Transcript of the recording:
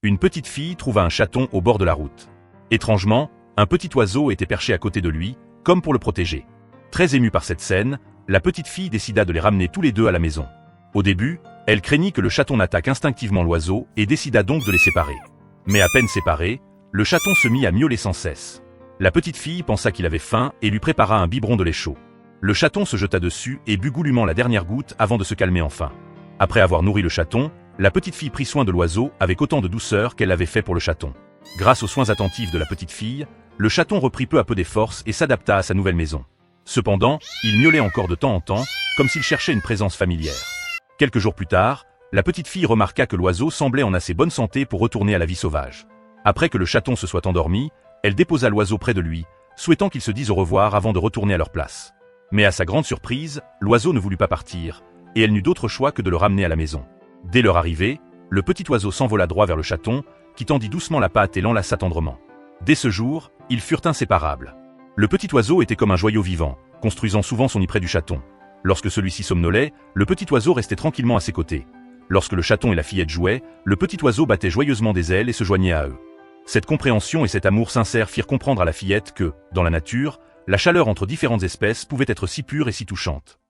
une petite fille trouva un chaton au bord de la route. Étrangement, un petit oiseau était perché à côté de lui, comme pour le protéger. Très émue par cette scène, la petite fille décida de les ramener tous les deux à la maison. Au début, elle craignit que le chaton n'attaque instinctivement l'oiseau et décida donc de les séparer. Mais à peine séparés, le chaton se mit à miauler sans cesse. La petite fille pensa qu'il avait faim et lui prépara un biberon de lait chaud. Le chaton se jeta dessus et but goulûment la dernière goutte avant de se calmer enfin. Après avoir nourri le chaton, la petite fille prit soin de l'oiseau avec autant de douceur qu'elle l'avait fait pour le chaton. Grâce aux soins attentifs de la petite fille, le chaton reprit peu à peu des forces et s'adapta à sa nouvelle maison. Cependant, il miaulait encore de temps en temps, comme s'il cherchait une présence familière. Quelques jours plus tard, la petite fille remarqua que l'oiseau semblait en assez bonne santé pour retourner à la vie sauvage. Après que le chaton se soit endormi, elle déposa l'oiseau près de lui, souhaitant qu'ils se disent au revoir avant de retourner à leur place. Mais à sa grande surprise, l'oiseau ne voulut pas partir, et elle n'eut d'autre choix que de le ramener à la maison. Dès leur arrivée, le petit oiseau s'envola droit vers le chaton, qui tendit doucement la patte et l'enlaça tendrement. Dès ce jour, ils furent inséparables. Le petit oiseau était comme un joyau vivant, construisant souvent son nid près du chaton. Lorsque celui-ci somnolait, le petit oiseau restait tranquillement à ses côtés. Lorsque le chaton et la fillette jouaient, le petit oiseau battait joyeusement des ailes et se joignait à eux. Cette compréhension et cet amour sincère firent comprendre à la fillette que, dans la nature, la chaleur entre différentes espèces pouvait être si pure et si touchante.